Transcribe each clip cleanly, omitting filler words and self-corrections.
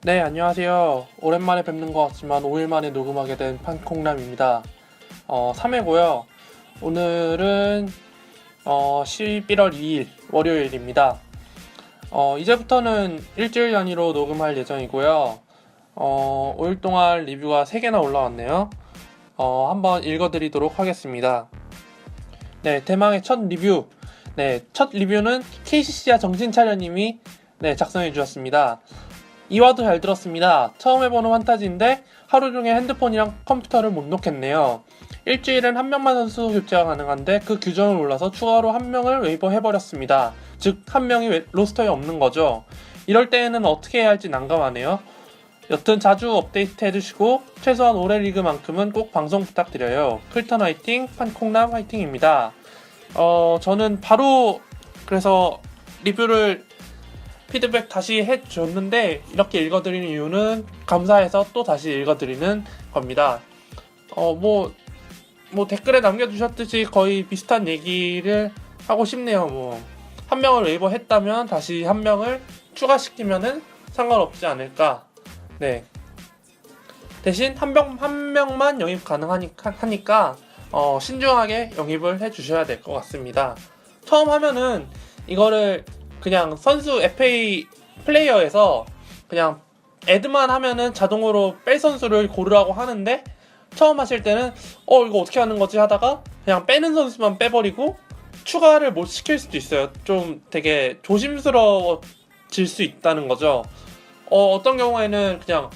네, 안녕하세요. 오랜만에 뵙는 것 같지만 5일 만에 녹음하게 된 판콩남입니다. 3회고요. 오늘은 11월 2일 월요일입니다. 이제부터는 일주일 단위로 녹음할 예정이고요. 5일 동안 리뷰가 3개나 올라왔네요. 한번 읽어드리도록 하겠습니다. 네, 대망의 첫 리뷰. 네, 첫 리뷰는 KCC와 정신차려님이 작성해 주셨습니다. 2화도 잘 들었습니다. 처음 해보는 판타지인데 하루 종일 핸드폰이랑 컴퓨터를 못 놓겠네요. 일주일은 한 명만 선수 교체가 가능한데 그 규정을 몰라서 추가로 한 명을 웨이버 해버렸습니다. 즉 한 명이 로스터에 없는 거죠. 이럴 때에는 어떻게 해야 할지 난감하네요. 여튼 자주 업데이트 해주시고 최소한 올해 리그만큼은 꼭 방송 부탁드려요. 클턴 화이팅, 판콩남 화이팅입니다. 저는 바로 그래서 리뷰를 피드백 다시 해줬는데 이렇게 읽어드리는 이유는 감사해서 또 다시 읽어드리는 겁니다. 뭐 댓글에 남겨주셨듯이 거의 비슷한 얘기를 하고 싶네요. 한 명을 웨이버 했다면 다시 한 명을 추가시키면은 상관없지 않을까. 네. 대신 한 명만 영입 가능하니까 신중하게 영입을 해주셔야 될 것 같습니다. 처음 하면은 이거를 그냥 선수 FA 플레이어에서 그냥 애드만 하면은 자동으로 뺄 선수를 고르라고 하는데 처음 하실 때는 이거 어떻게 하는 거지 하다가 그냥 빼는 선수만 빼버리고 추가를 못 시킬 수도 있어요. 좀 되게 조심스러워질 수 있다는 거죠. 어떤 경우에는 그냥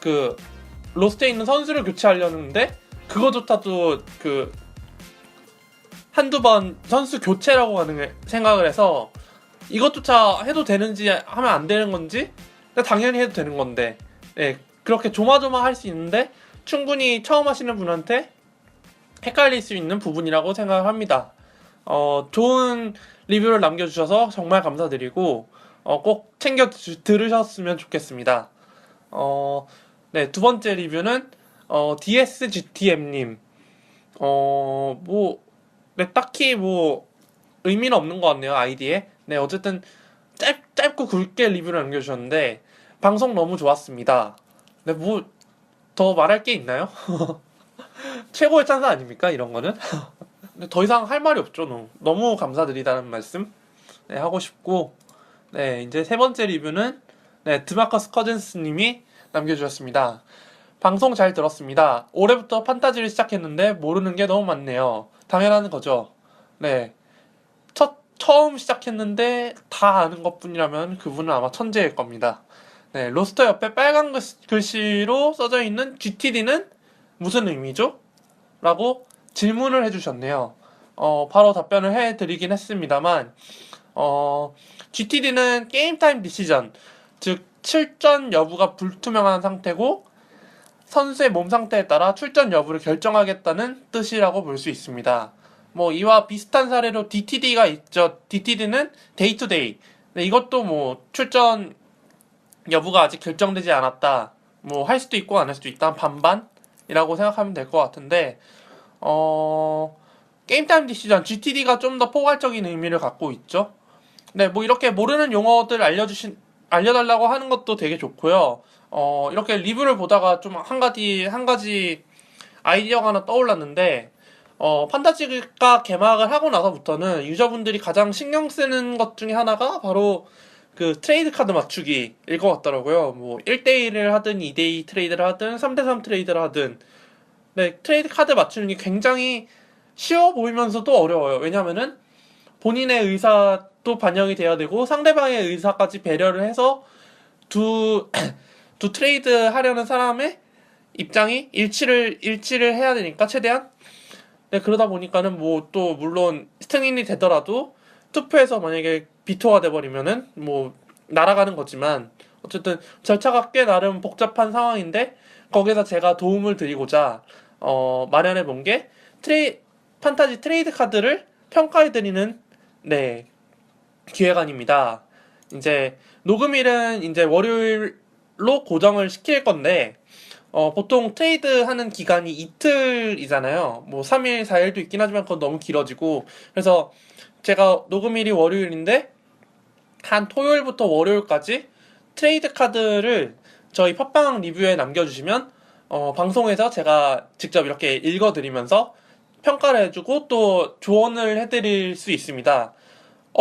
그 로스트에 있는 선수를 교체하려는데 그거조차도 그 한두 번 선수 교체라고 생각을 해서 이것조차 해도 되는지 하면 안 되는 건지 당연히 해도 되는 건데 그렇게 조마조마 할 수 있는데 충분히 처음 하시는 분한테 헷갈릴 수 있는 부분이라고 생각합니다. 좋은 리뷰를 남겨주셔서 정말 감사드리고 꼭 챙겨 들으셨으면 좋겠습니다. 두 번째 리뷰는 DSGTM님 딱히 의미는 없는 것 같네요. 아이디에. 어쨌든 짧고 굵게 리뷰를 남겨주셨는데 방송 너무 좋았습니다. 더 말할 게 있나요? 최고의 찬사 아닙니까? 이런 거는. 근데 더 이상 할 말이 없죠. 너무 감사드리다는 말씀 하고 싶고 이제 세 번째 리뷰는 드마커스 커즌스님이 남겨주셨습니다. 방송 잘 들었습니다. 올해부터 판타지를 시작했는데 모르는 게 너무 많네요. 당연한 거죠. 처음 시작했는데 다 아는 것뿐이라면 그분은 아마 천재일 겁니다. 로스터 옆에 빨간 글씨로 써져 있는 GTD는 무슨 의미죠? 라고 질문을 해주셨네요. 바로 답변을 해드리긴 했습니다만 GTD는 게임 타임 디시전, 즉 출전 여부가 불투명한 상태고 선수의 몸 상태에 따라 출전 여부를 결정하겠다는 뜻이라고 볼 수 있습니다. 이와 비슷한 사례로 DTD가 있죠. DTD는 데이 투 데이. 이것도 출전 여부가 아직 결정되지 않았다. 할 수도 있고 안 할 수도 있다. 반반이라고 생각하면 될 것 같은데 게임 타임 디시전 GTD가 좀 더 포괄적인 의미를 갖고 있죠. 이렇게 모르는 용어들 알려달라고 하는 것도 되게 좋고요. 이렇게 리뷰를 보다가 좀 한 가지 아이디어가 하나 떠올랐는데 판타지가 개막을 하고 나서부터는 유저분들이 가장 신경 쓰는 것 중에 하나가 바로 그 트레이드 카드 맞추기일 것 같더라고요. 1대1을 하든 2대2 트레이드를 하든 3대3 트레이드를 하든 트레이드 카드 맞추는 게 굉장히 쉬워 보이면서도 어려워요. 왜냐면은 본인의 의사도 반영이 돼야 되고 상대방의 의사까지 배려를 해서 두 트레이드 하려는 사람의 입장이 일치를 해야 되니까 최대한 그러다 보니까는 또 물론 스탠인이 되더라도 투표에서 만약에 비토가 돼버리면은 날아가는 거지만 어쨌든 절차가 꽤 나름 복잡한 상황인데 거기서 제가 도움을 드리고자 마련해 본 게 판타지 트레이드 카드를 평가해드리는 기획안입니다. 이제 녹음일은 이제 월요일로 고정을 시킬 건데 보통 트레이드 하는 기간이 이틀이잖아요. 3일, 4일도 있긴 하지만 그건 너무 길어지고 그래서 제가 녹음일이 월요일인데 한 토요일부터 월요일까지 트레이드 카드를 저희 팟빵 리뷰에 남겨주시면 방송에서 제가 직접 이렇게 읽어드리면서 평가를 해주고 또 조언을 해드릴 수 있습니다.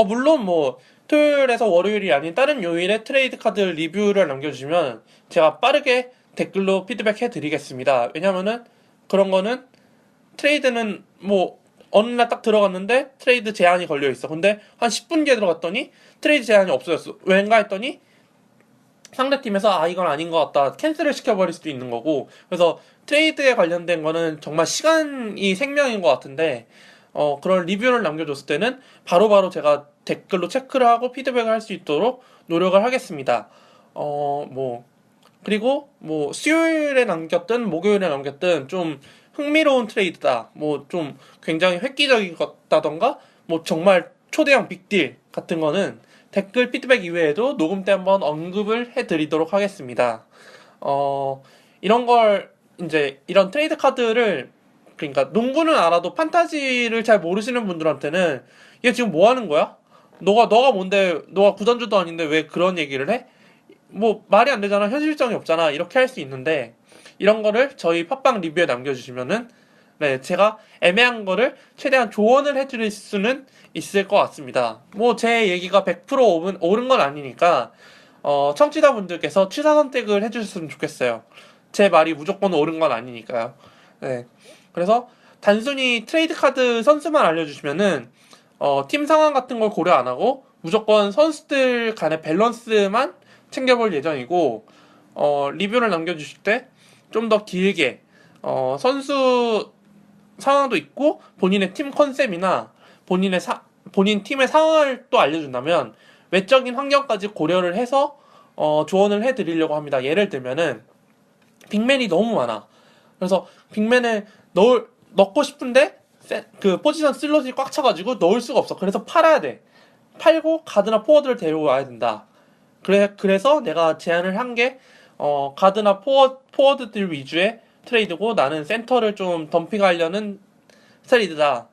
물론 뭐 토요일에서 월요일이 아닌 다른 요일에 트레이드 카드 리뷰를 남겨주시면 제가 빠르게 댓글로 피드백 해드리겠습니다. 왜냐면은 그런 거는 트레이드는 뭐 어느 날 딱 들어갔는데 트레이드 제한이 걸려 있어. 근데 한 10분 뒤에 들어갔더니 트레이드 제한이 없어졌어. 왠가 했더니 상대팀에서 이건 아닌 것 같다 캔슬을 시켜버릴 수도 있는 거고. 그래서 트레이드에 관련된 거는 정말 시간이 생명인 것 같은데 그런 리뷰를 남겨줬을 때는 바로바로 제가 댓글로 체크를 하고 피드백을 할 수 있도록 노력을 하겠습니다. 그리고 뭐 수요일에 남겼든 목요일에 남겼든 좀 흥미로운 트레이드다, 뭐 좀 굉장히 획기적이다던가 뭐 정말 초대형 빅딜 같은 거는 댓글 피드백 이외에도 녹음 때 한번 언급을 해드리도록 하겠습니다. 이런 걸 이제 이런 트레이드 카드를, 그러니까 농구는 알아도 판타지를 잘 모르시는 분들한테는 얘 지금 뭐 하는 거야? 너가 뭔데? 너가 구단주도 아닌데 왜 그런 얘기를 해? 뭐 말이 안 되잖아. 현실성이 없잖아. 이렇게 할 수 있는데 이런 거를 저희 팟빵 리뷰에 남겨주시면은 네, 제가 애매한 거를 최대한 조언을 해드릴 수는 있을 것 같습니다. 뭐 제 얘기가 100% 옳은 건 아니니까 청취자분들께서 취사 선택을 해주셨으면 좋겠어요. 제 말이 무조건 옳은 건 아니니까요. 네, 그래서 단순히 트레이드 카드 선수만 알려주시면은 팀 상황 같은 걸 고려 안 하고 무조건 선수들 간의 밸런스만 챙겨볼 예정이고, 리뷰를 남겨주실 때 좀 더 길게 선수 상황도 있고 본인의 팀 컨셉이나 본인 팀의 상황을 또 알려준다면 외적인 환경까지 고려를 해서 조언을 해드리려고 합니다. 예를 들면은 빅맨이 너무 많아. 그래서 빅맨을 넣고 싶은데 그 포지션 슬롯이 꽉 차가지고 넣을 수가 없어. 그래서 팔아야 돼. 팔고 가드나 포워드를 데려와야 된다. 그래서 내가 제안을 한 게 가드나 포워드들 위주의 트레이드고 나는 센터를 좀 덤핑하려는 트레이드다.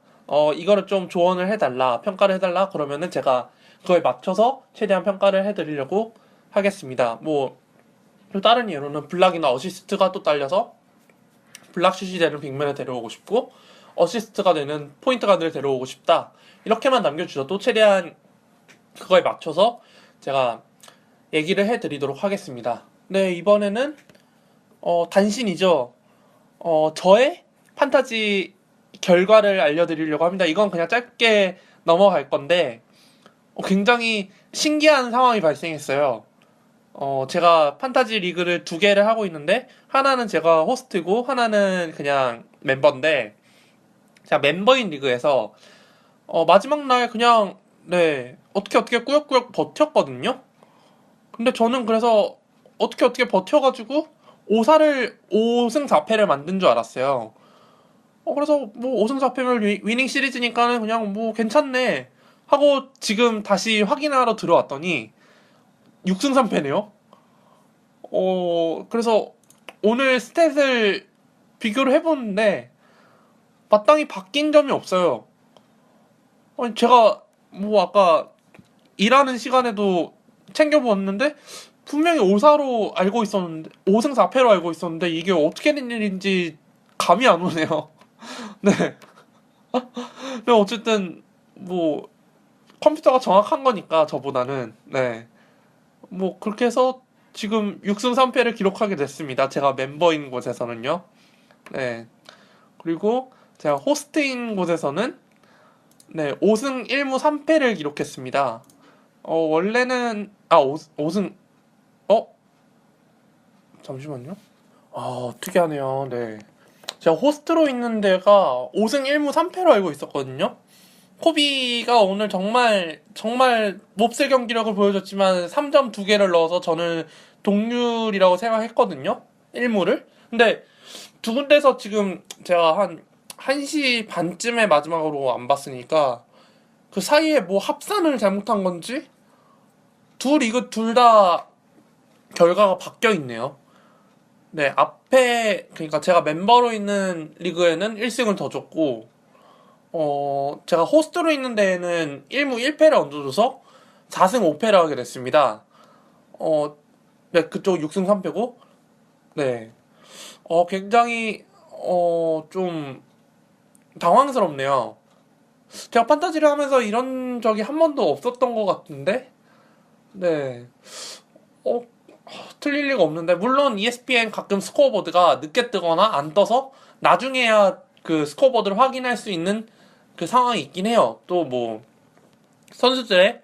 이거를 좀 조언을 해달라, 평가를 해달라. 그러면은 제가 그거에 맞춰서 최대한 평가를 해드리려고 하겠습니다. 뭐 또 다른 예로는 블락이나 어시스트가 또 딸려서 블락슛이 되는 빅맨을 데려오고 싶고 어시스트가 되는 포인트 가드를 데려오고 싶다. 이렇게만 남겨주셔도 최대한 그거에 맞춰서 제가 얘기를 해드리도록 하겠습니다. 네, 이번에는 단신이죠. 저의 판타지 결과를 알려드리려고 합니다. 이건 그냥 짧게 넘어갈 건데 굉장히 신기한 상황이 발생했어요. 제가 판타지 리그를 두 개를 하고 있는데 하나는 제가 호스트고 하나는 그냥 멤버인데, 제가 멤버인 리그에서 마지막 날 그냥 네, 어떻게 꾸역꾸역 버텼거든요. 근데 저는 그래서 어떻게 버텨가지고 5승 4패를 만든 줄 알았어요. 그래서 뭐 5승 4패면 위닝 시리즈니까는 그냥 뭐 괜찮네 하고 지금 다시 확인하러 들어왔더니 6승 3패네요. 그래서 오늘 스탯을 비교를 해보는데 마땅히 바뀐 점이 없어요. 제가 뭐 아까 일하는 시간에도 챙겨보았는데 분명히 5승 4패로 알고 있었는데 이게 어떻게 된 일인지 감이 안 오네요. 네. 근데 어쨌든 뭐 컴퓨터가 정확한 거니까 저보다는. 네. 뭐 그렇게 해서 지금 6승 3패를 기록하게 됐습니다. 제가 멤버인 곳에서는요. 네. 그리고 제가 호스트인 곳에서는 네, 5승 1무 3패를 기록했습니다. 원래는 5승 잠시만요. 특이하네요. 네. 제가 호스트로 있는 데가 5승 1무 3패로 알고 있었거든요. 코비가 오늘 정말 몹쓸 경기력을 보여줬지만 3점 2개를 넣어서 저는 동률이라고 생각했거든요. 1무를. 근데 두 군데서 지금 제가 한 1시 반쯤에 마지막으로 안 봤으니까 그 사이에 뭐 합산을 잘못한 건지 두 리그 둘 다 결과가 바뀌어 있네요. 네, 앞에 그러니까 제가 멤버로 있는 리그에는 1승을 더 줬고 제가 호스트로 있는 데에는 1무 1패를 얹어줘서 4승 5패를 하게 됐습니다. 네, 그쪽 6승 3패고, 네. 굉장히, 좀, 당황스럽네요. 제가 판타지를 하면서 이런 적이 한 번도 없었던 것 같은데, 네. 어, 틀릴 리가 없는데, 물론 ESPN 가끔 스코어보드가 늦게 뜨거나 안 떠서 나중에야 그 스코어보드를 확인할 수 있는 그 상황이 있긴 해요. 또 뭐, 선수들의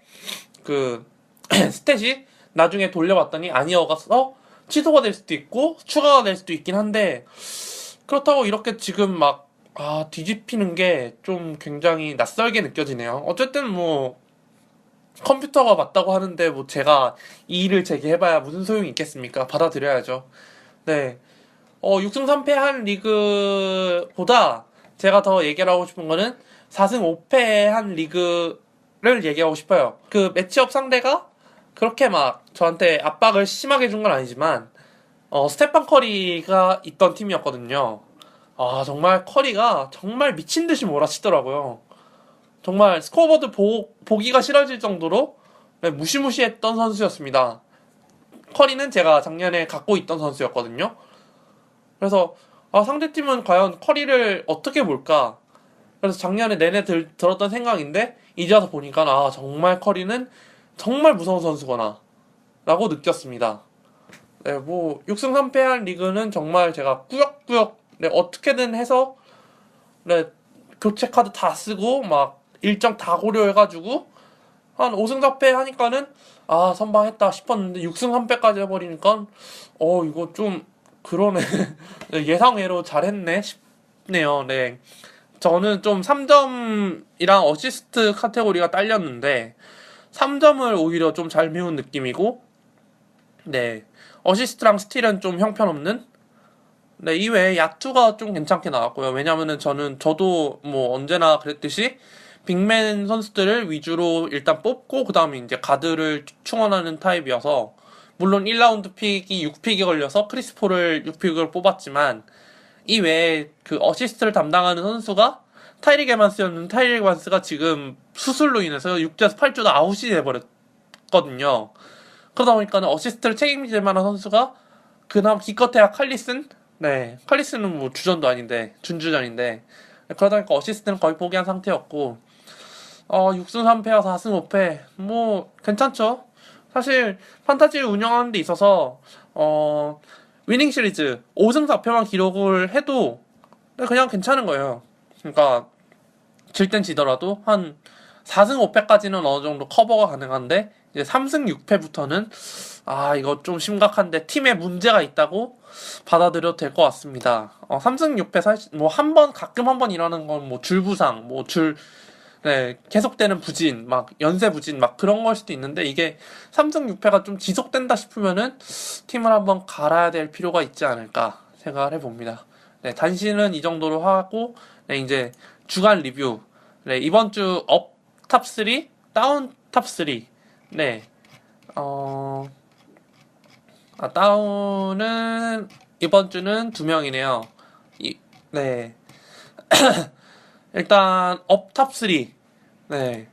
그 스탯이 나중에 돌려봤더니 아니어서 취소가 될 수도 있고 추가가 될 수도 있긴 한데, 그렇다고 이렇게 지금 막 뒤집히는 게 좀 굉장히 낯설게 느껴지네요. 어쨌든 뭐 컴퓨터가 맞다고 하는데 뭐 제가 이의를 제기해봐야 무슨 소용이 있겠습니까? 받아들여야죠. 네. 6승 3패 한 리그보다 제가 더 얘기를 하고 싶은 거는 4승 5패 한 리그를 얘기하고 싶어요. 그 매치업 상대가 그렇게 막 저한테 압박을 심하게 준 건 아니지만, 스테판 커리가 있던 팀이었거든요. 정말 커리가 정말 미친 듯이 몰아치더라고요. 정말 스코어보드 보기가 싫어질 정도로 네, 무시무시했던 선수였습니다. 커리는 제가 작년에 갖고 있던 선수였거든요. 그래서 상대팀은 과연 커리를 어떻게 볼까? 그래서 작년에 내내 들었던 생각인데 이제 와서 보니까 정말 커리는 정말 무서운 선수구나 라고 느꼈습니다. 네, 뭐 6승 3패한 리그는 정말 제가 꾸역꾸역 네, 어떻게든 해서 네, 교체 카드 다 쓰고 막 일정 다 고려해가지고 한 5승 4패 하니까는 선방했다 싶었는데 6승 3패까지 해버리니까 이거 좀 그러네. 네, 예상외로 잘했네 싶네요. 네. 저는 좀 3점이랑 어시스트 카테고리가 딸렸는데 3점을 오히려 좀 잘 메운 느낌이고, 네. 어시스트랑 스틸은 좀 형편없는? 네, 이외에 야투가 좀 괜찮게 나왔고요. 왜냐면은 저도 뭐 언제나 그랬듯이 빅맨 선수들을 위주로 일단 뽑고 그 다음에 이제 가드를 충원하는 타입이어서, 물론 1라운드 픽이 6픽이 걸려서 크리스포를 6픽을 뽑았지만 이외에 그 어시스트를 담당하는 선수가 타이릭 에반스였는데 타이릭 에반스가 지금 수술로 인해서 6주에서 8주 다 아웃이 돼버렸거든요. 그러다 보니까는 어시스트를 책임질 만한 선수가 그나마 기껏해야 칼리슨? 네, 칼리슨은 뭐 주전도 아닌데 준주전인데, 그러다 보니까 어시스트는 거의 포기한 상태였고, 6승 3패와 4승 5패 뭐 괜찮죠. 사실 판타지를 운영하는 데 있어서 위닝 시리즈 5승 4패만 기록을 해도 그냥 괜찮은 거예요. 그러니까 질 땐 지더라도 한 4승 5패까지는 어느 정도 커버가 가능한데, 이제 3승 6패부터는 이거 좀 심각한데 팀에 문제가 있다고 받아들여도 될 것 같습니다. 3승 6패 사실 뭐 가끔 한 번 일어나는 건 뭐 줄부상, 네, 계속되는 부진, 막 연쇄 부진 막 그런 걸 수도 있는데, 이게 3승 6패가 좀 지속된다 싶으면은 팀을 한번 갈아야 될 필요가 있지 않을까 생각을 해봅니다. 네, 단신은 이 정도로 하고, 네, 이제 주간 리뷰. 네, 이번 주 업 탑 3, 다운 탑 3. 네, 다운은 이번 주는 2명이네요. 네. 일단 업 탑 3. 네.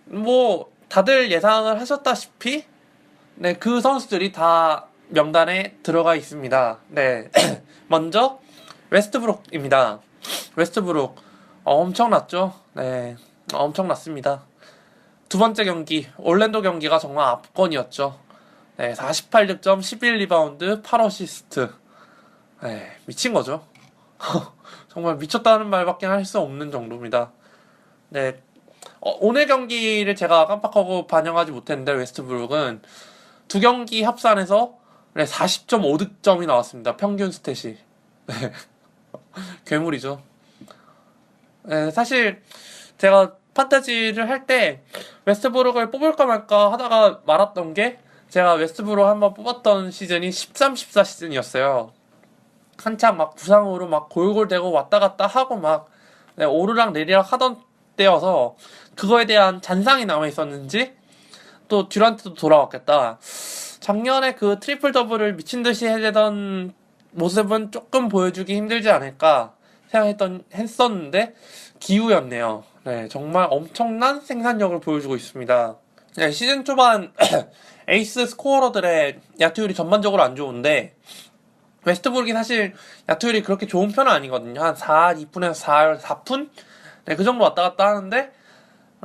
뭐 다들 예상을 하셨다시피 네, 그 선수들이 다 명단에 들어가 있습니다. 네. 먼저 웨스트브룩입니다. 웨스트브룩 엄청났죠? 네. 엄청났습니다. 두 번째 경기 올랜도 경기가 정말 압권이었죠. 네, 48득점, 11리바운드, 8어시스트. 네, 미친 거죠. 정말 미쳤다는 말밖에 할 수 없는 정도입니다. 네, 오늘 경기를 제가 깜빡하고 반영하지 못했는데, 웨스트브룩은 두 경기 합산해서 40.5득점이 나왔습니다. 평균 스탯이. 네, 괴물이죠. 네, 사실 제가 판타지를 할 때 웨스트브룩을 뽑을까 말까 하다가 말았던 게, 제가 웨스트브룩 한번 뽑았던 시즌이 13, 14 시즌이었어요. 한창 막 부상으로 막 골골대고 왔다 갔다 하고 막 오르락 내리락 하던 때여서 그거에 대한 잔상이 남아 있었는지, 또 듀란트도 돌아왔겠다, 작년에 그 트리플 더블을 미친 듯이 해대던 모습은 조금 보여주기 힘들지 않을까 했었는데 기우였네요. 네, 정말 엄청난 생산력을 보여주고 있습니다. 네, 시즌 초반 에이스 스코어러들의 야투율이 전반적으로 안 좋은데 웨스트브룩이 사실 야투율이 그렇게 좋은 편은 아니거든요. 한 4, 2푼에서 4, 4푼? 네, 그 정도 왔다 갔다 하는데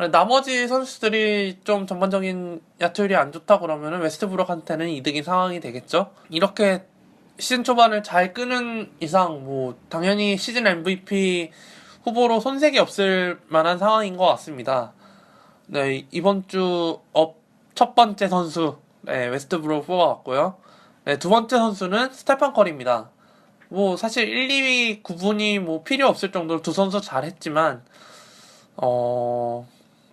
나머지 선수들이 좀 전반적인 야투율이 안 좋다 그러면은 웨스트브룩한테는 이득인 상황이 되겠죠. 이렇게 시즌 초반을 잘 끄는 이상 뭐 당연히 시즌 MVP 후보로 손색이 없을 만한 상황인 것 같습니다. 네, 이번 주 첫 번째 선수 네, 웨스트브룩 뽑아왔고요. 네, 두 번째 선수는 스테판 커리입니다. 뭐 사실 1, 2위 구분이 뭐 필요 없을 정도로 두 선수 잘했지만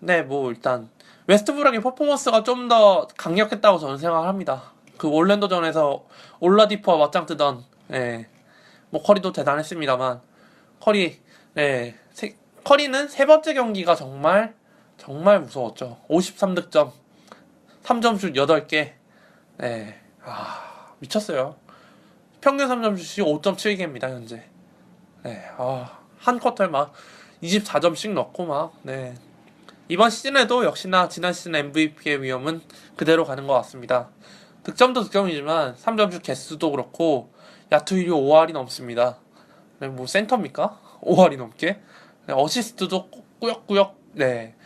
네, 뭐 일단 웨스트브룩의 퍼포먼스가 좀 더 강력했다고 저는 생각을 합니다. 그 올랜도전에서 올라디포와 맞짱 뜨던 네, 뭐 커리도 대단했습니다만 커리 네, 커리는 세 번째 경기가 정말 정말 무서웠죠. 53득점, 3점슛 8개. 네, 미쳤어요. 평균 3점슛이 5.7개입니다 현재. 네, 한 쿼터에 막 24점씩 넣고 막 네. 이번 시즌에도 역시나 지난 시즌 MVP의 위험은 그대로 가는 것 같습니다. 득점도 득점이지만 3점슛 개수도 그렇고 야투율이 5할이 넘습니다. 네, 뭐 센터입니까? 5할이 넘게. 네, 어시스트도 꾸역꾸역 네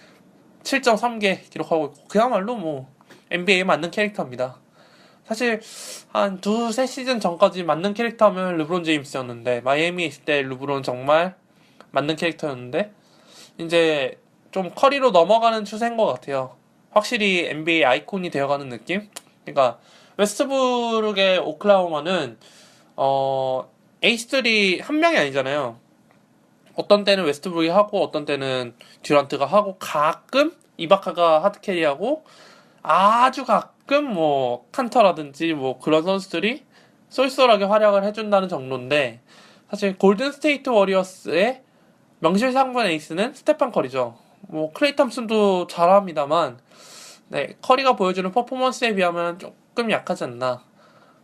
7.3개 기록하고 있고 그야말로 뭐 NBA에 맞는 캐릭터입니다. 사실 한 두세 시즌 전까지 맞는 캐릭터면 르브론 제임스였는데 마이애미에 있을 때 르브론 정말 맞는 캐릭터였는데 이제 좀 커리로 넘어가는 추세인 것 같아요. 확실히 NBA 아이콘이 되어가는 느낌? 그러니까 웨스트브룩의 오클라호마는 에이스들이 한 명이 아니잖아요. 어떤 때는 웨스트브룩이 하고 어떤 때는 듀란트가 하고 가끔 이바카가 하드캐리하고 아주 가끔 뭐 칸터라든지 뭐 그런 선수들이 쏠쏠하게 활약을 해준다는 정도인데 사실 골든 스테이트 워리어스의 명실상부한 에이스는 스테판 커리죠. 뭐 클레이 탐슨도 잘합니다만 네 커리가 보여주는 퍼포먼스에 비하면 조금 약하지 않나.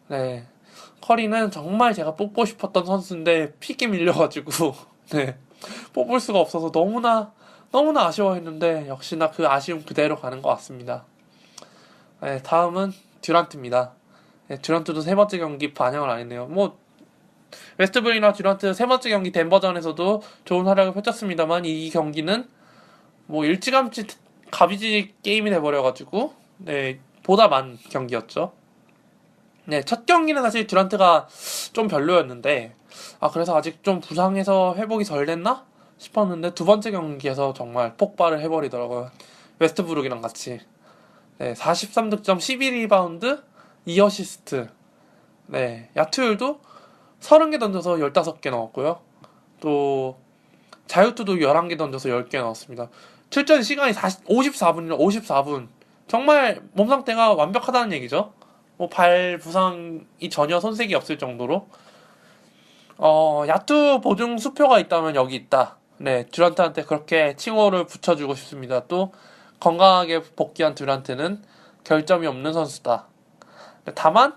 네 커리는 정말 제가 뽑고 싶었던 선수인데 픽이 밀려가지고 네 뽑을 수가 없어서 너무나 아쉬워했는데 역시나 그 아쉬움 그대로 가는 것 같습니다. 네, 다음은 듀란트입니다. 네, 듀란트도 세 번째 경기 반영을 안 했네요. 뭐 웨스트브룩이나 듀란트 세 번째 경기 덴버전에서도 좋은 활약을 펼쳤습니다만 이 경기는 뭐 일찌감치 가비지 게임이 돼버려가지고 네 보다 만 경기였죠. 네, 첫 경기는 사실 듀란트가 좀 별로였는데 그래서 아직 좀 부상해서 회복이 덜 됐나 싶었는데 두 번째 경기에서 정말 폭발을 해버리더라고요. 웨스트브룩이랑 같이. 네, 43득점, 12리바운드, 2어시스트. 네, 야투율도 30개 던져서 15개 넣었고요. 또 자유투도 11개 던져서 10개 넣었습니다. 출전 시간이 54분이요. 54분. 정말 몸 상태가 완벽하다는 얘기죠. 뭐 발 부상이 전혀 손색이 없을 정도로 야투 보증 수표가 있다면 여기 있다. 네, 듀란트한테 그렇게 칭호를 붙여주고 싶습니다. 또 건강하게 복귀한 듀란트는 결점이 없는 선수다. 다만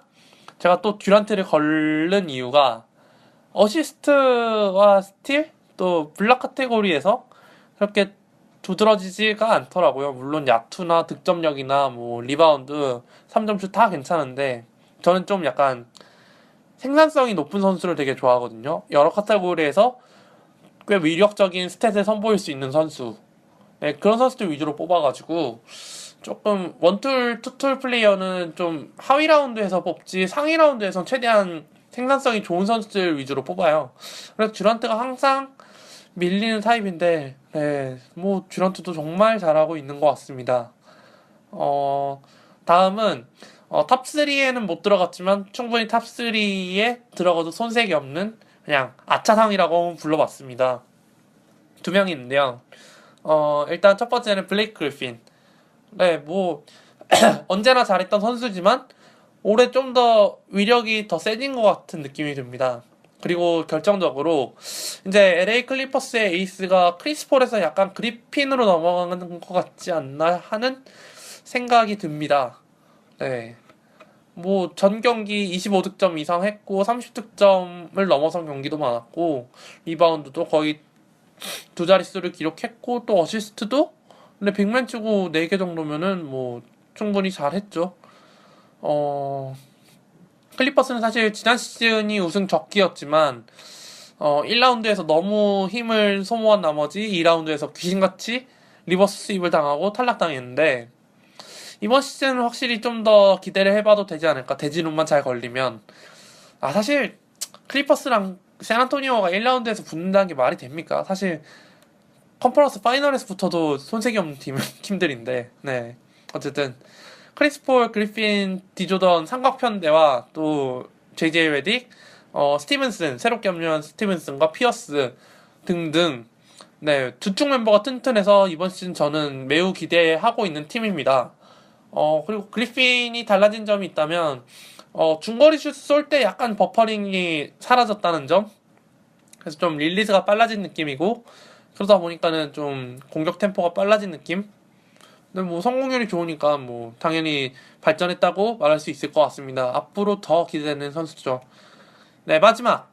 제가 또 듀란트를 걸른 이유가 어시스트와 스틸 또 블락 카테고리에서 그렇게 두드러지지가 않더라고요. 물론 야투나 득점력이나 뭐 리바운드, 3점슛 다 괜찮은데 저는 좀 약간 생산성이 높은 선수를 되게 좋아하거든요. 여러 카테고리에서 꽤 위력적인 스탯을 선보일 수 있는 선수. 네, 그런 선수들 위주로 뽑아가지고 조금 원툴, 투툴 플레이어는 좀 하위 라운드에서 뽑지 상위 라운드에선 최대한 생산성이 좋은 선수들 위주로 뽑아요. 그래서 듀란트가 항상 밀리는 타입인데 네, 뭐 듀란트도 정말 잘하고 있는 것 같습니다. 다음은 탑3에는 못 들어갔지만 충분히 탑3에 들어가도 손색이 없는 그냥 아차상이라고 불러봤습니다. 두 명이 있는데요. 일단 첫 번째는 블레이크 그리핀. 네, 뭐 언제나 잘했던 선수지만 올해 좀 더 위력이 더 세진 것 같은 느낌이 듭니다. 그리고 결정적으로 이제 LA 클리퍼스의 에이스가 크리스 폴에서 약간 그리핀으로 넘어가는 것 같지 않나 하는 생각이 듭니다. 네. 뭐 전 경기 25득점 이상 했고 30득점을 넘어선 경기도 많았고 리바운드도 거의 두 자릿수를 기록했고 또 어시스트도 근데 빅맨 치고 4개 정도면은 뭐 충분히 잘했죠. 어, 클리퍼스는 사실 지난 시즌이 우승 적기였지만 1라운드에서 너무 힘을 소모한 나머지 2라운드에서 귀신같이 리버스 스윕을 당하고 탈락당했는데 이번 시즌은 확실히 좀 더 기대를 해봐도 되지 않을까. 대진운만 잘 걸리면. 사실 클리퍼스랑 샌안토니오가 1라운드에서 붙는다는 게 말이 됩니까? 사실 컨퍼런스 파이널에서부터도 손색이 없는 팀들인데 네. 어쨌든 크리스 폴, 그리핀, 디조던 삼각편대와 또 JJ 레딕, 스티븐슨, 새롭게 합류한 스티븐슨과 피어스 등등 네, 두 쪽 멤버가 튼튼해서 이번 시즌 저는 매우 기대하고 있는 팀입니다. 그리고 그리핀이 달라진 점이 있다면 중거리 슛 쏠 때 약간 버퍼링이 사라졌다는 점. 그래서 좀 릴리즈가 빨라진 느낌이고 그러다 보니까는 좀 공격 템포가 빨라진 느낌. 근데 뭐 성공률이 좋으니까 뭐 당연히 발전했다고 말할 수 있을 것 같습니다. 앞으로 더 기대되는 선수죠. 네, 마지막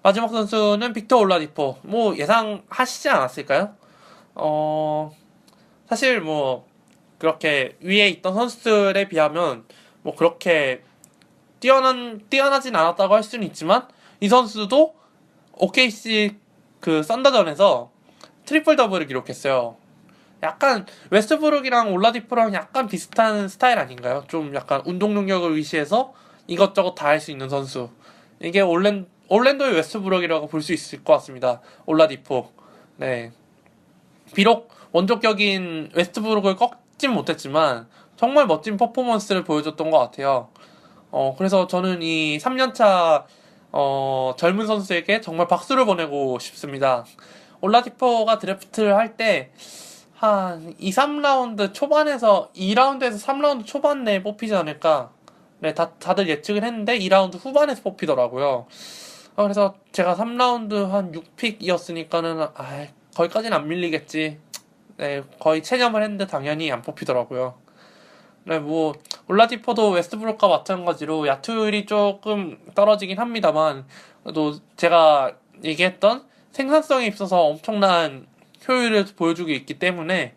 선수는 빅터 올라디포. 뭐 예상하시지 않았을까요? 사실 뭐 그렇게 위에 있던 선수들에 비하면 뭐 그렇게 뛰어나진 않았다고 할 수는 있지만 이 선수도 OKC 그 썬더전에서 트리플 더블을 기록했어요. 약간 웨스트브룩이랑 올라디포랑 약간 비슷한 스타일 아닌가요? 좀 약간 운동 능력을 위시해서 이것저것 다 할 수 있는 선수. 이게 올랜도의 웨스트브룩이라고 볼 수 있을 것 같습니다. 올라디포. 네. 비록 원조격인 웨스트브룩을 꺾진 못했지만 정말 멋진 퍼포먼스를 보여줬던 것 같아요. 그래서 저는 이 3년차 젊은 선수에게 정말 박수를 보내고 싶습니다. 올라디포가 드래프트를 할 때 한 2, 3라운드 초반에서 2라운드에서 3라운드 초반 내에 뽑히지 않을까. 네, 다들 예측을 했는데 2라운드 후반에서 뽑히더라고요. 그래서 제가 3라운드 한 6픽이었으니까는 거기까지는 안 밀리겠지. 네, 거의 체념을 했는데 당연히 안 뽑히더라고요. 네, 뭐 올라디포도 웨스트브룩과 마찬가지로 야투율이 조금 떨어지긴 합니다만 또 제가 얘기했던 생산성에 있어서 엄청난 효율을 보여주고 있기 때문에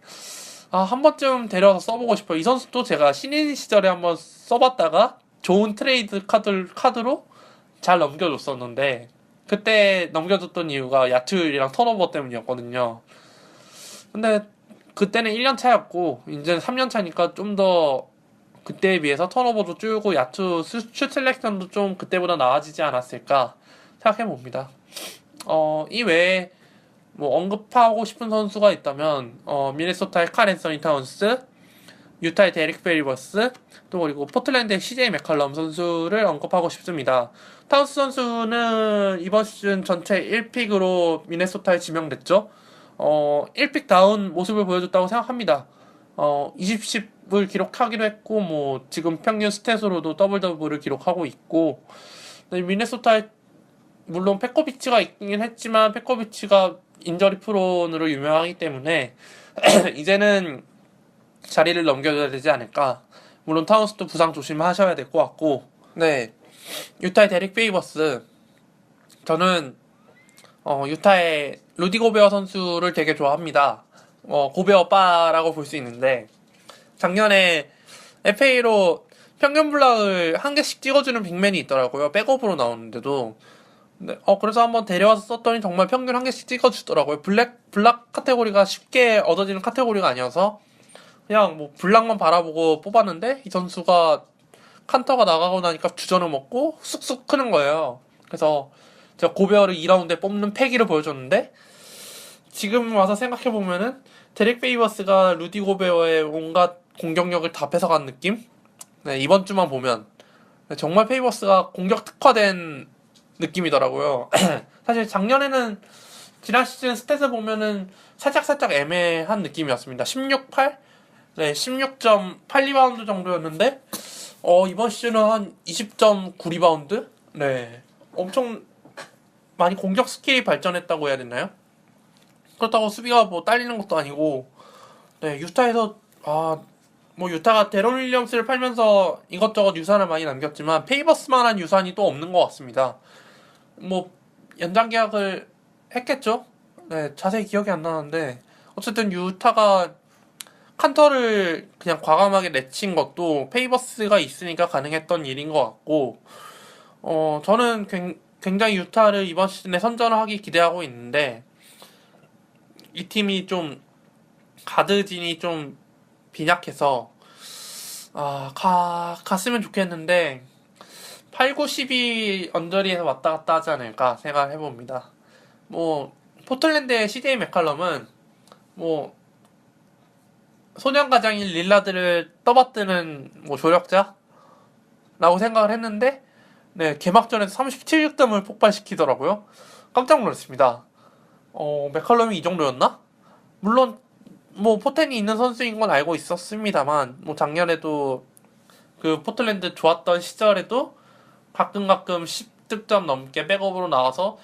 한 번쯤 데려와서 써보고 싶어요. 이 선수도 제가 신인 시절에 한번 써봤다가 좋은 트레이드 카드로 잘 넘겨줬었는데 그때 넘겨줬던 이유가 야투율이랑 턴오버 때문이었거든요. 근데 그때는 1년 차였고 이제는 3년 차니까 좀 더 그때에 비해서 턴오버도 줄고 야투 슛 셀렉션도 좀 그때보다 나아지지 않았을까 생각해 봅니다. 이 외에 뭐 언급하고 싶은 선수가 있다면 미네소타의 칼 앤서니 타운스, 유타의 데릭 페리버스, 또 그리고 포틀랜드의 CJ 맥컬럼 선수를 언급하고 싶습니다. 타운스 선수는 이번 시즌 전체 1픽으로 미네소타에 지명됐죠. 1픽 다운 모습을 보여줬다고 생각합니다. 20을 기록하기도 했고 뭐 지금 평균 스탯으로도 더블 더블을 기록하고 있고 미네소타에 물론 페코비치가 있긴 했지만 페코비치가 인저리 프론으로 유명하기 때문에 이제는 자리를 넘겨줘야 되지 않을까. 물론 타운스도 부상 조심하셔야 될 것 같고 네, 유타의 데릭 페이버스. 저는 유타의 루디 고베어 선수를 되게 좋아합니다. 고베어 빠라고 볼 수 있는데 작년에 FA로 평균 블락을 한 개씩 찍어주는 빅맨이 있더라고요. 백업으로 나오는데도. 네, 그래서 한번 데려와서 썼더니 정말 평균 한 개씩 찍어주더라고요. 블락 카테고리가 쉽게 얻어지는 카테고리가 아니어서 그냥 뭐 블락만 바라보고 뽑았는데 이 선수가 칸터가 나가고 나니까 주전을 먹고 쑥쑥 크는 거예요. 그래서 제가 고베어를 2라운드에 뽑는 패기를 보여줬는데 지금 와서 생각해보면은 데릭 페이버스가 루디 고베어의 온갖 공격력을 다 뺏어간 느낌? 네, 이번 주만 보면 정말 페이버스가 공격 특화된 느낌이더라고요. 사실 작년에는 지난 시즌 스탯을 보면은 살짝 애매한 느낌이었습니다. 16.8? 네, 16.8 리바운드 정도였는데 이번 시즌은 한 20.9 리바운드? 네, 엄청 많이 공격 스킬이 발전했다고 해야 되나요? 그렇다고 수비가 뭐 딸리는 것도 아니고 네, 유타에서 뭐 유타가 데런 윌리엄스를 팔면서 이것저것 유산을 많이 남겼지만 페이버스만한 유산이 또 없는 것 같습니다. 뭐 연장 계약을 했겠죠? 네, 자세히 기억이 안 나는데 어쨌든 유타가 칸터를 그냥 과감하게 내친 것도 페이버스가 있으니까 가능했던 일인 것 같고, 저는 굉장히 유타를 이번 시즌에 선전을 하기 기대하고 있는데, 이 팀이 좀 가드진이 좀 빈약해서 갔으면 좋겠는데 8, 9, 12 언저리에서 왔다 갔다 하지 않을까 생각을 해봅니다. 뭐 포틀랜드의 CJ 맥칼럼은 뭐 소년가장인 릴라드를 떠받드는 뭐 조력자라고 생각을 했는데 네, 개막전에서 37득점을 폭발시키더라고요. 깜짝 놀랐습니다. 맥칼럼이 이 정도였나? 물론 뭐 포텐이 있는 선수인 건 알고 있었습니다만 뭐 작년에도 그 포틀랜드 좋았던 시절에도 가끔 10득점 넘게 백업으로 나와서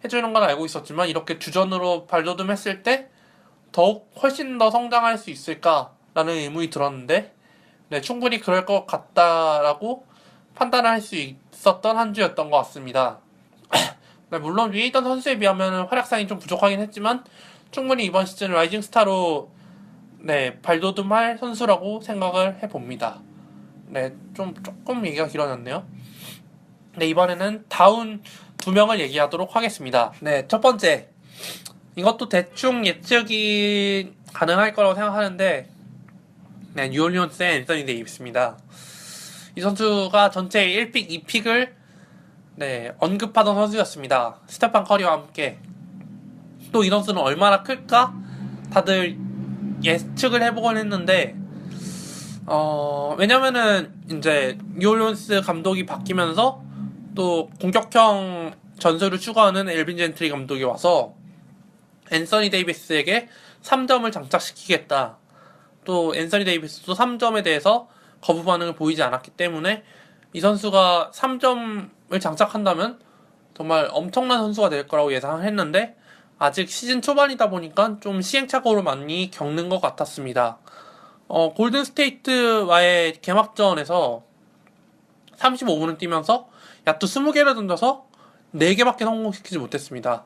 해주는 건 알고 있었지만 이렇게 주전으로 발돋움했을 때 더욱 훨씬 더 성장할 수 있을까라는 의문이 들었는데 네, 충분히 그럴 것 같다라고 판단을 할 수 있었던 한 주였던 것 같습니다. 네, 물론 위에 있던 선수에 비하면 활약상이 좀 부족하긴 했지만 충분히 이번 시즌 라이징 스타로 네, 발돋움할 선수라고 생각을 해봅니다. 네, 조금 얘기가 길어졌네요. 네, 이번에는 다운 2명을 얘기하도록 하겠습니다. 네, 첫 번째. 이것도 대충 예측이 가능할 거라고 생각하는데, 네, 뉴올리언스의 앤서니 데이비스입니다. 이 선수가 전체 1픽, 2픽을 네, 언급하던 선수였습니다. 스테판 커리와 함께. 또 이 선수는 얼마나 클까? 다들 예측을 해보곤 했는데, 왜냐면은, 이제, 뉴올리언스 감독이 바뀌면서, 또, 공격형 전술을 추구하는 엘빈 젠트리 감독이 와서, 앤서니 데이비스에게 3점을 장착시키겠다. 또, 앤서니 데이비스도 3점에 대해서 거부 반응을 보이지 않았기 때문에, 이 선수가 3점을 장착한다면, 정말 엄청난 선수가 될 거라고 예상을 했는데, 아직 시즌 초반이다 보니까 좀 시행착오를 많이 겪는 것 같았습니다. 골든 스테이트와의 개막전에서 35분을 뛰면서 야투 20개를 던져서 4개밖에 성공시키지 못했습니다.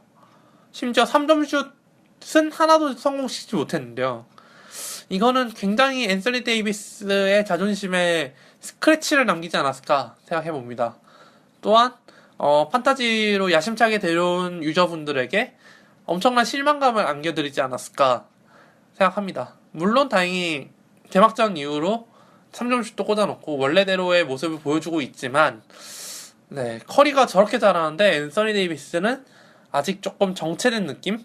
심지어 3점 슛은 하나도 성공시키지 못했는데요. 이거는 굉장히 앤서니 데이비스의 자존심에 스크래치를 남기지 않았을까 생각해봅니다. 또한 판타지로 야심차게 데려온 유저분들에게 엄청난 실망감을 안겨드리지 않았을까 생각합니다. 물론 다행히 개막전 이후로 3점슛도 꽂아놓고 원래대로의 모습을 보여주고 있지만 네, 커리가 저렇게 잘하는데 앤서니 데이비스는 아직 조금 정체된 느낌?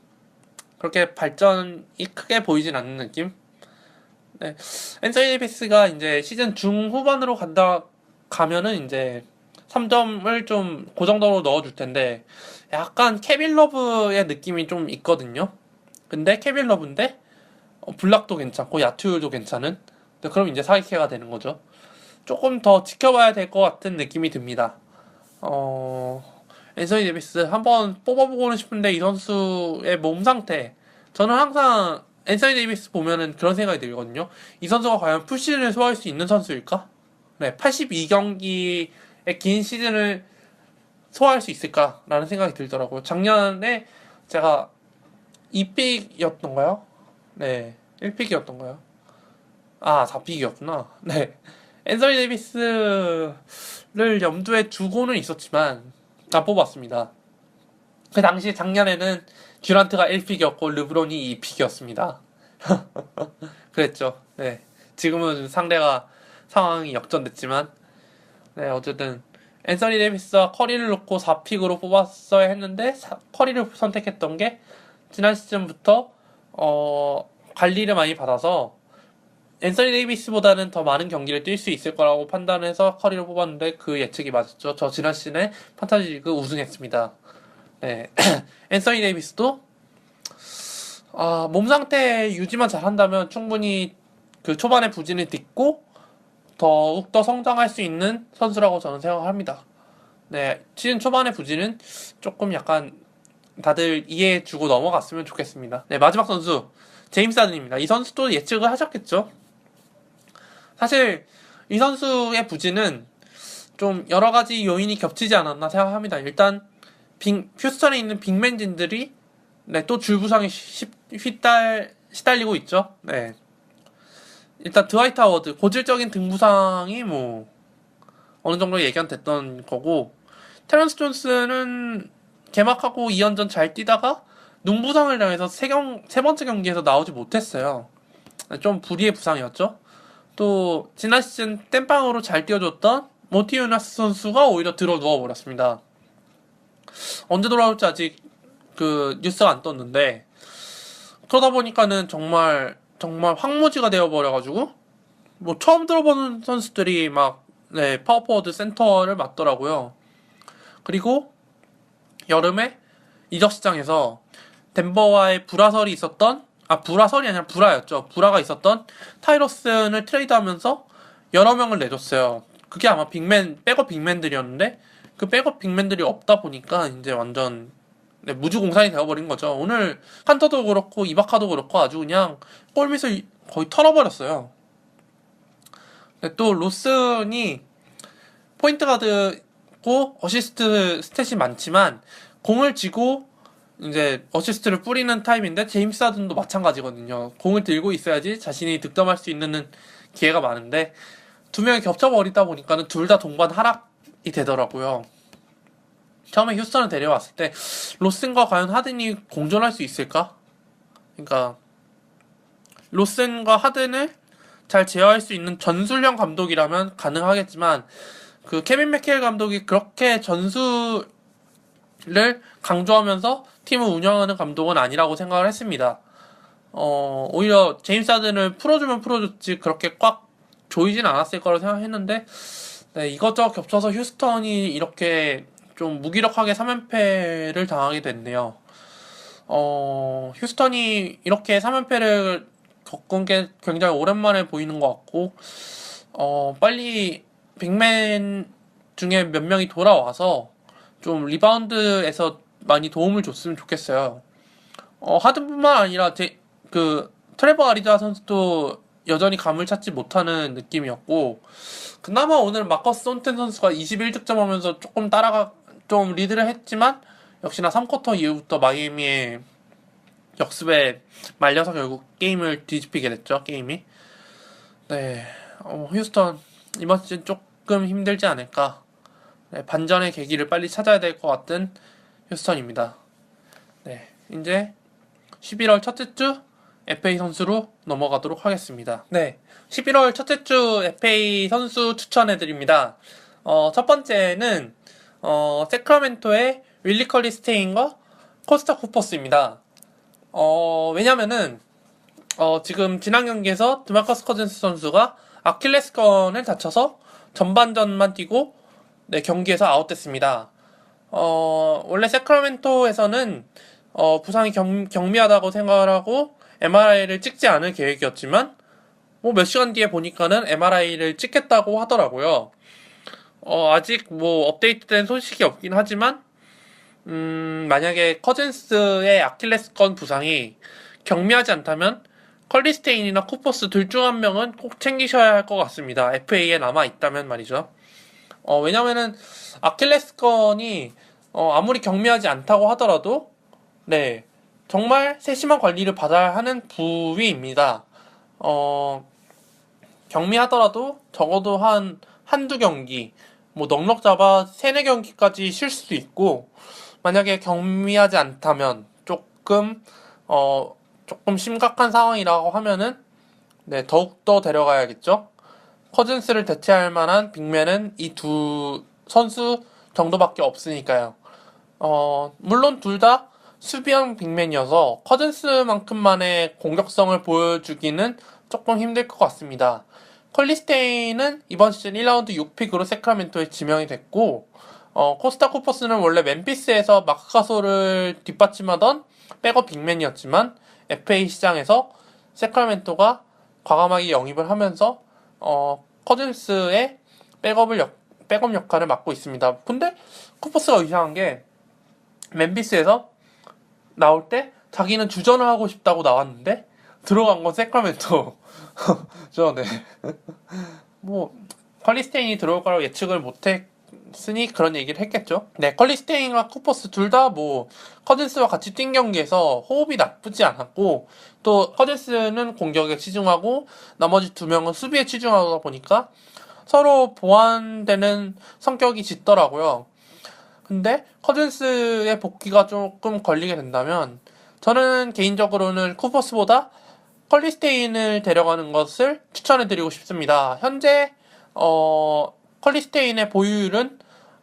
그렇게 발전이 크게 보이진 않는 느낌? 네, 앤서니 데이비스가 이제 시즌 중후반으로 가면은 이제 3점을 좀 고정적으로 넣어줄 텐데 약간 케빈 러브의 느낌이 좀 있거든요. 근데 케빈 러브인데 블락도 괜찮고 야투율도 괜찮은. 그럼 이제 사기캐가 되는 거죠. 조금 더 지켜봐야 될 것 같은 느낌이 듭니다. 앤서니 데이비스 한번 뽑아보고는 싶은데 이 선수의 몸 상태. 저는 항상 앤서니 데이비스 보면은 그런 생각이 들거든요. 이 선수가 과연 풀시즌을 소화할 수 있는 선수일까? 네, 82경기의 긴 시즌을 소화할 수 있을까라는 생각이 들더라고요. 작년에 제가 2픽이었던가요? 네, 1픽이었던가요? 4픽이었구나. 네, 앤서니 데이비스를 염두에 두고는 있었지만 안 뽑았습니다. 그 당시 작년에는 듀란트가 1픽이었고 르브론이 2픽이었습니다. 그랬죠. 네, 지금은 상황이 역전됐지만 네, 어쨌든 앤서니 데이비스와 커리를 놓고 4픽으로 뽑았어야 했는데 커리를 선택했던 게 지난 시즌부터 관리를 많이 받아서 앤서니 데이비스보다는 더 많은 경기를 뛸 수 있을 거라고 판단해서 커리를 뽑았는데 그 예측이 맞았죠. 저 지난 시즌에 판타지 리그 우승했습니다. 네, 앤서니 데이비스도 몸 상태 유지만 잘한다면 충분히 그 초반의 부진을 딛고 더욱더 성장할 수 있는 선수라고 저는 생각합니다. 네, 시즌 초반의 부진은 조금 약간 다들 이해해주고 넘어갔으면 좋겠습니다. 네, 마지막 선수 제임스 하든입니다. 이 선수도 예측을 하셨겠죠? 사실 이 선수의 부진은 좀 여러 가지 요인이 겹치지 않았나 생각합니다. 일단 휴스턴에 있는 빅맨진들이 네, 또 줄부상에 시달리고 있죠. 네. 일단 드와이트 하워드 고질적인 등부상이 뭐 어느 정도 예견됐던 거고, 테런스 존스는 개막하고 2연전 잘 뛰다가 눈부상을 당해서 세 번째 경기에서 나오지 못했어요. 좀 불의의 부상이었죠. 또 지난 시즌 땜빵으로 잘 뛰어줬던 모티유나스 선수가 오히려 들어 누워버렸습니다. 언제 돌아올지 아직 그 뉴스가 안 떴는데, 그러다 보니까는 정말 황무지가 되어버려가지고 뭐 처음 들어보는 선수들이 막 파워포워드 센터를 맡더라고요. 그리고 여름에 이적 시장에서 덴버와의 불화설이 있었던, 불화설이 아니라 불화였죠. 불화가 있었던 타이러슨을 트레이드하면서 여러 명을 내줬어요. 그게 아마 백업 빅맨들이었는데, 그 백업 빅맨들이 없다 보니까 이제 완전 무주공산이 되어버린 거죠. 오늘 한터도 그렇고 이바카도 그렇고 아주 그냥 골밑을 거의 털어버렸어요. 또 로슨이 포인트 가드고 어시스트 스탯이 많지만 공을 쥐고 이제 어시스트를 뿌리는 타입인데, 제임스 하든도 마찬가지거든요. 공을 들고 있어야지 자신이 득점할 수 있는 기회가 많은데, 두 명이 겹쳐버리다 보니까는 둘 다 동반 하락이 되더라고요. 처음에 휴스턴을 데려왔을 때 로슨과 과연 하든이 공존할 수 있을까? 그러니까 로슨과 하든을 잘 제어할 수 있는 전술형 감독이라면 가능하겠지만, 그 케빈 맥케일 감독이 그렇게 전술을 강조하면서 팀을 운영하는 감독은 아니라고 생각을 했습니다. 오히려 제임스 하든을 풀어주면 풀어줬지 그렇게 꽉 조이진 않았을 거라고 생각했는데, 이것저것 겹쳐서 휴스턴이 이렇게 좀 무기력하게 3연패를 당하게 됐네요. 휴스턴이 이렇게 3연패를 겪은 게 굉장히 오랜만에 보이는 것 같고, 빨리 빅맨 중에 몇 명이 돌아와서 좀 리바운드에서 많이 도움을 줬으면 좋겠어요. 하든뿐만 아니라 트레버 아리자 선수도 여전히 감을 찾지 못하는 느낌이었고, 그나마 오늘 마커스 손텐 선수가 21득점 하면서 좀 리드를 했지만, 역시나 3쿼터 이후부터 마이애미의 역습에 말려서 결국 게임을 뒤집히게 됐죠, 게임이. 네, 휴스턴 이번 시즌 조금 힘들지 않을까. 반전의 계기를 빨리 찾아야 될 것 같은 휴스턴입니다. 네, 이제 11월 첫째 주 FA 선수로 넘어가도록 하겠습니다. 네, 11월 첫째 주 FA 선수 추천해드립니다. 첫 번째는 세크라멘토의 윌리 컬리스테인과 코스타 쿠퍼스입니다. 왜냐면은 지금 지난 경기에서 드마커스 커즌스 선수가 아킬레스건을 다쳐서 전반전만 뛰고 경기에서 아웃됐습니다. 원래 세크라멘토에서는 부상이 경미하다고 생각을 하고 MRI를 찍지 않을 계획이었지만, 몇 시간 뒤에 보니까는 MRI를 찍겠다고 하더라고요. 아직 업데이트된 소식이 없긴 하지만, 만약에 커즌스의 아킬레스건 부상이 경미하지 않다면 컬리스테인이나 쿠퍼스 둘 중 한 명은 꼭 챙기셔야 할 것 같습니다. FA에 남아있다면 말이죠. 왜냐면은 아킬레스건이 아무리 경미하지 않다고 하더라도 정말 세심한 관리를 받아야 하는 부위입니다. 경미하더라도 적어도 한두 경기, 넉넉 잡아 3-4경기까지 쉴 수도 있고, 만약에 경미하지 않다면 조금 심각한 상황이라고 하면은 더욱더 데려가야겠죠. 커즌스를 대체할 만한 빅맨은 이 두 선수 정도밖에 없으니까요. 물론 둘 다 수비형 빅맨이어서 커즌스만큼만의 공격성을 보여주기는 조금 힘들 것 같습니다. 컬리스테인은 이번 시즌 1라운드 6픽으로 세크라멘토에 지명이 됐고, 코스타 쿠퍼스는 원래 멤피스에서 마크 가솔을 뒷받침하던 백업 빅맨이었지만 FA 시장에서 세크라멘토가 과감하게 영입을 하면서 커즌스의 백업 역할을 맡고 있습니다. 근데 쿠퍼스가 이상한 게, 멤피스에서 나올 때 자기는 주전을 하고 싶다고 나왔는데 들어간 건 세크라멘토. 컬리스테인이 들어올 거라고 예측을 쓰니 그런 얘기를 했겠죠. 네, 컬리스테인과 쿠퍼스 둘 다 뭐 커즌스와 같이 뛴 경기에서 호흡이 나쁘지 않았고, 또 커즌스는 공격에 치중하고 나머지 두 명은 수비에 치중하다 보니까 서로 보완되는 성격이 짙더라고요. 근데 커즌스의 복귀가 조금 걸리게 된다면 저는 개인적으로는 쿠퍼스보다 컬리스테인을 데려가는 것을 추천해드리고 싶습니다. 현재 컬리스테인의 보유율은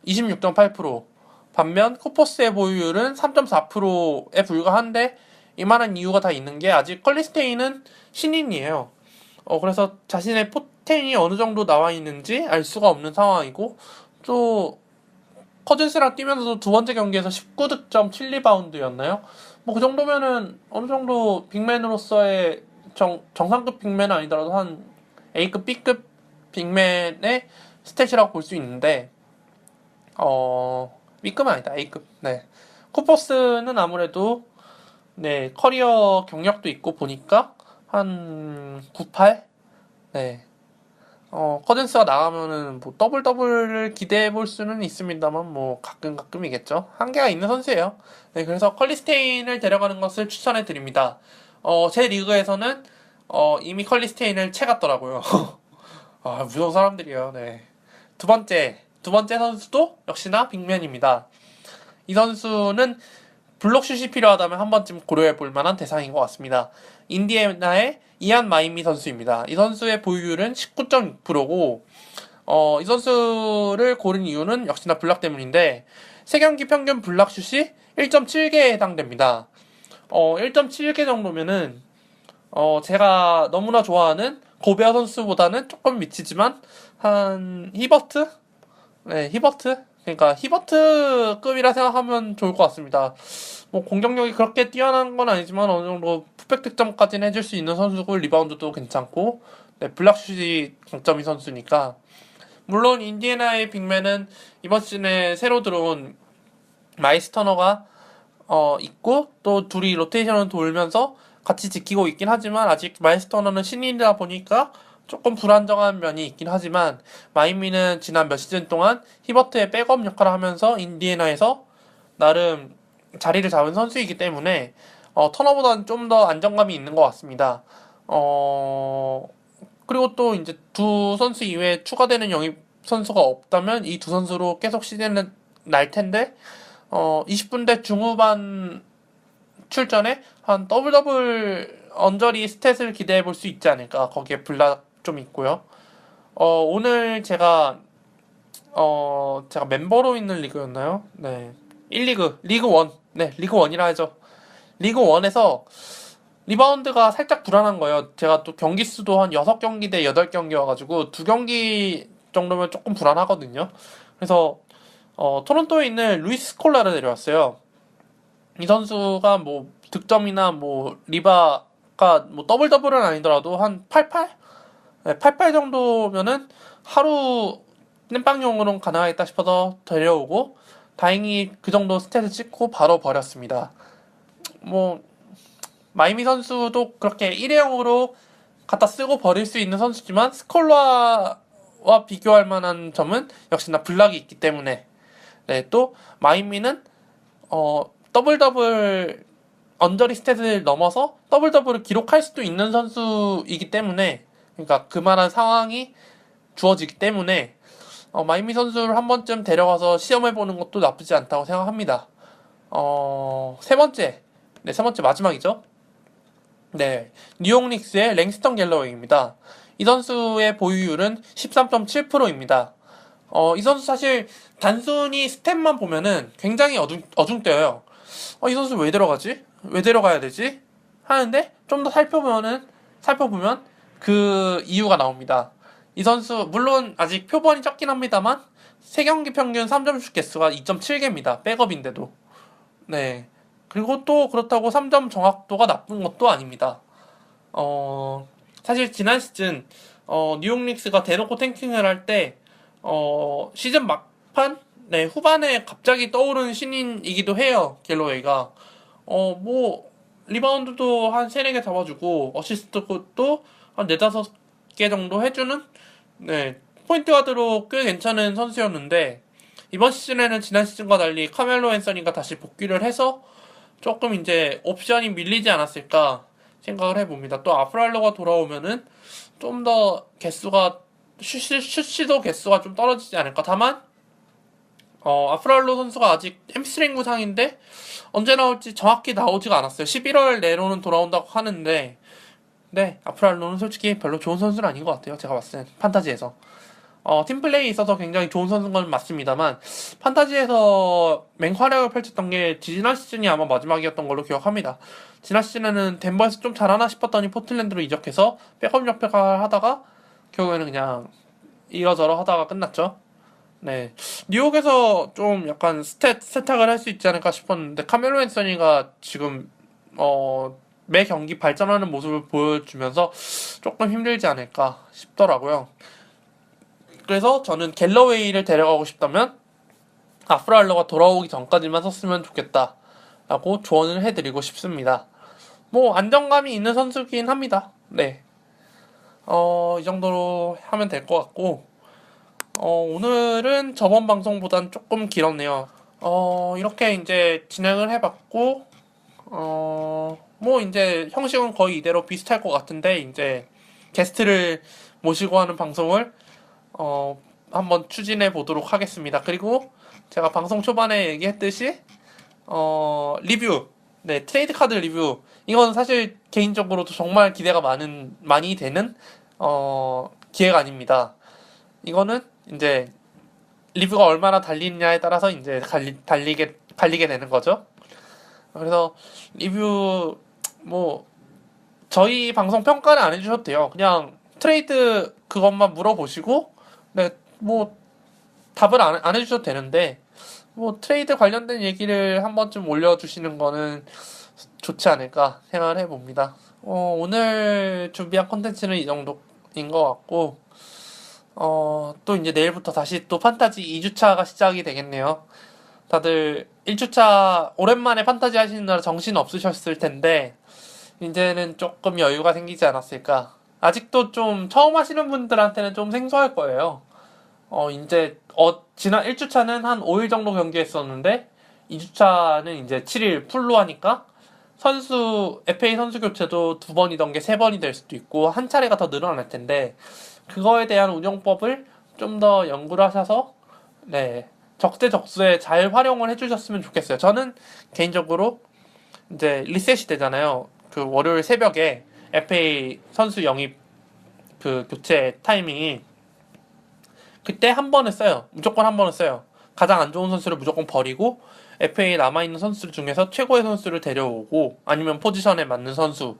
26.8%, 반면 쿠퍼스의 보유율은 3.4%에 불과한데, 이만한 이유가 다 있는 게 아직 컬리스테인은 신인이에요. 그래서 자신의 포텐이 어느 정도 나와 있는지 알 수가 없는 상황이고, 또 커즌스랑 뛰면서도 두 번째 경기에서 19득점 7리바운드였나요? 뭐 그 정도면은 어느 정도 빅맨으로서의 정상급 빅맨은 아니더라도 한 A급, B급 빅맨의 스탯이라고 볼 수 있는데, B급은 아니다, A급. 네. 쿠퍼스는 아무래도, 네, 커리어 경력도 있고 보니까 한 98? 네. 커즌스가 나가면은 뭐 더블을 기대해 볼 수는 있습니다만 뭐 가끔이겠죠. 한계가 있는 선수예요. 네, 그래서 컬리스테인을 데려가는 것을 추천해 드립니다. 제 리그에서는 이미 컬리스테인을 채갔더라고요. 아, 무서운 사람들이에요. 네. 두 번째 선수도 역시나 빅맨입니다. 이 선수는 블록슛이 필요하다면 한 번쯤 고려해 볼 만한 대상인 것 같습니다. 인디애나의 이안 마이미 선수입니다. 이 선수의 보유율은 19.6%고, 이 선수를 고른 이유는 역시나 블락 때문인데, 3경기 평균 블락슛이 1.7개에 해당됩니다. 1.7개 정도면은, 제가 너무나 좋아하는 고베어 선수보다는 조금 미치지만, 한, 히버트? 네, 히버트? 그러니까 히버트급이라 생각하면 좋을 것 같습니다. 뭐 공격력이 그렇게 뛰어난 건 아니지만 어느 정도 풋백 득점까지는 해줄 수 있는 선수고, 리바운드도 괜찮고, 네, 블락슛이 강점인 선수니까. 물론 인디애나의 빅맨은 이번 시즌에 새로 들어온 마이스 터너가 있고, 또 둘이 로테이션을 돌면서 같이 지키고 있긴 하지만 아직 마이스 터너는 신인이다 보니까 조금 불안정한 면이 있긴 하지만, 마이미는 지난 몇 시즌 동안 히버트의 백업 역할을 하면서 인디애나에서 나름 자리를 잡은 선수이기 때문에 터너보다는 좀 더 안정감이 있는 것 같습니다. 그리고 또 이제 두 선수 이외에 추가되는 영입 선수가 없다면 이 두 선수로 계속 시즌은 날 텐데, 20분대 중후반 출전에 한 더블 언저리 스탯을 기대해 볼 수 있지 않을까. 거기에 블락 좀 있고요. 오늘 제가 멤버로 있는 리그였나요? 네. 1리그, 리그 1. 네, 리그 1이라 하죠. 리그 1에서 리바운드가 살짝 불안한 거예요. 제가 또 경기 수도 한 6경기 대 8경기여가지고 2경기 정도면 조금 불안하거든요. 그래서 토론토에 있는 루이스 콜라를 데려왔어요. 이 선수가 뭐 득점이나 뭐 리바가 뭐 더블은 아니더라도 한 88? 네, 88 정도면은 하루 땜빵용으로는 가능하겠다 싶어서 데려오고, 다행히 그 정도 스탯을 찍고 바로 버렸습니다. 뭐 마이미 선수도 그렇게 일회용으로 갖다 쓰고 버릴 수 있는 선수지만, 스콜라와 비교할 만한 점은 역시나 블락이 있기 때문에, 네, 또 마이미는 더블 언저리 스탯을 넘어서 더블을 기록할 수도 있는 선수이기 때문에, 그러니까 그만한 상황이 주어지기 때문에 마이미 선수를 한 번쯤 데려가서 시험해보는 것도 나쁘지 않다고 생각합니다. 세 번째 마지막이죠. 네, 뉴욕 닉스의 랭스턴 갤러웨이입니다. 이 선수의 보유율은 13.7%입니다. 이 선수 사실 단순히 스탯만 보면은 굉장히 어중뛰어요. 이 선수 왜 들어가지? 왜 데려가야 되지? 하는데 좀 더 살펴보면 그 이유가 나옵니다. 이 선수 물론 아직 표본이 적긴 합니다만 3경기 평균 3점슛 개수가 2.7개입니다. 백업인데도. 네. 그리고 또 그렇다고 3점 정확도가 나쁜 것도 아닙니다. 사실 지난 시즌 뉴욕 닉스가 대놓고 탱킹을 할 때 시즌 막판, 네, 후반에 갑자기 떠오르는 신인이기도 해요. 갤러웨이가. 뭐 리바운드도 한 3-4개 잡아주고 어시스트도 한 4-5개 정도 해주는, 네, 포인트 가드로 꽤 괜찮은 선수였는데, 이번 시즌에는 지난 시즌과 달리 카멜로 앤서니가 다시 복귀를 해서 조금 이제 옵션이 밀리지 않았을까 생각을 해봅니다. 또 아프랄로가 돌아오면은 좀 더 개수가 슛시도 개수가 좀 떨어지지 않을까. 다만 아프랄로 선수가 아직 햄스트링 부상인데 언제 나올지 정확히 나오지가 않았어요. 11월 내로는 돌아온다고 하는데, 네, 아프랄로는 솔직히 별로 좋은 선수는 아닌 것 같아요. 제가 봤을 땐 판타지에서 팀플레이에 있어서 굉장히 좋은 선수인 건 맞습니다만 판타지에서 맹활약을 펼쳤던 게 지난 시즌이 아마 마지막이었던 걸로 기억합니다. 지난 시즌에는 덴버에서 좀 잘하나 싶었더니 포틀랜드로 이적해서 백업 역할을 하다가 결국에는 그냥 이러저러 하다가 끝났죠. 네, 뉴욕에서 좀 약간 세탁을 할 수 있지 않을까 싶었는데 카멜로 앤서니가 지금 매 경기 발전하는 모습을 보여주면서 조금 힘들지 않을까 싶더라고요. 그래서 저는 갤러웨이를 데려가고 싶다면 아프랄러가 돌아오기 전까지만 썼으면 좋겠다라고 조언을 해드리고 싶습니다. 뭐 안정감이 있는 선수긴 합니다. 네, 이 정도로 하면 될 것 같고 오늘은 저번 방송보단 조금 길었네요. 이렇게 이제 진행을 해봤고 뭐 이제 형식은 거의 이대로 비슷할 것 같은데 이제 게스트를 모시고 하는 방송을 한번 추진해 보도록 하겠습니다. 그리고 제가 방송 초반에 얘기했듯이 리뷰, 네, 트레이드 카드 리뷰, 이건 사실 개인적으로도 정말 기대가 많이 되는 기회가 아닙니다. 이거는 이제 리뷰가 얼마나 달리느냐에 따라서 이제 갈리게 되는 거죠. 그래서 리뷰 뭐 저희 방송 평가는 안 해주셔도 돼요. 그냥 트레이드 그것만 물어보시고, 네, 뭐 답을 안 해주셔도 되는데 뭐 트레이드 관련된 얘기를 한 번쯤 올려주시는 거는 좋지 않을까 생각을 해봅니다. 오늘 준비한 콘텐츠는 이 정도인 것 같고 또 이제 내일부터 다시 또 판타지 2주차가 시작이 되겠네요. 다들 1주차 오랜만에 판타지 하시느라 정신 없으셨을 텐데 이제는 조금 여유가 생기지 않았을까. 아직도 좀 처음 하시는 분들한테는 좀 생소할 거예요. 이제 지난 1주차는 한 5일 정도 경기했었는데 2주차는 이제 7일 풀로 하니까 FA 선수 교체도 2번이던 게 3번이 될 수도 있고 한 차례가 더 늘어날 텐데 그거에 대한 운영법을 좀 더 연구를 하셔서 네, 적재적소에 잘 활용을 해주셨으면 좋겠어요. 저는 개인적으로 이제 리셋이 되잖아요. 그 월요일 새벽에 FA 선수 영입 그 교체 타이밍이 그때 한 번을 써요. 무조건 한 번을 써요. 가장 안 좋은 선수를 무조건 버리고 FA에 남아있는 선수들 중에서 최고의 선수를 데려오고 아니면 포지션에 맞는 선수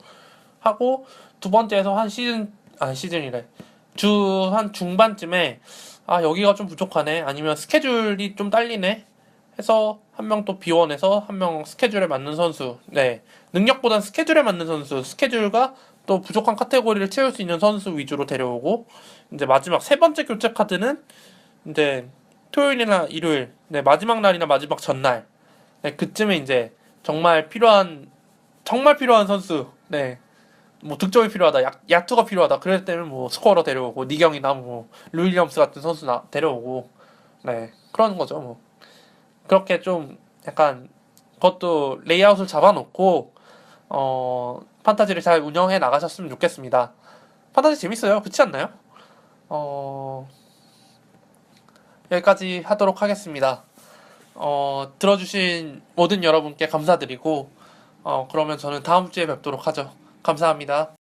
하고 두 번째에서 시즌이래. 주 한 중반쯤에 여기가 좀 부족하네 아니면 스케줄이 좀 딸리네 해서 한 명 또 비원해서 한 명 스케줄에 맞는 선수, 네, 능력보단 스케줄에 맞는 선수, 스케줄과 또 부족한 카테고리를 채울 수 있는 선수 위주로 데려오고 이제 마지막 세 번째 교체 카드는 이제 토요일이나 일요일, 네, 마지막 날이나 마지막 전날, 네, 그쯤에 이제 정말 필요한 선수, 네, 뭐 득점이 필요하다, 야투가 필요하다, 그럴 때는 뭐 스코어러 데려오고 니경이나 뭐 루일리엄스 같은 선수 데려오고, 네, 그런 거죠. 뭐 그렇게 좀 약간 그것도 레이아웃을 잡아놓고 판타지를 잘 운영해 나가셨으면 좋겠습니다. 판타지 재밌어요. 그렇지 않나요? 여기까지 하도록 하겠습니다. 들어주신 모든 여러분께 감사드리고 그러면 저는 다음 주에 뵙도록 하죠. 감사합니다.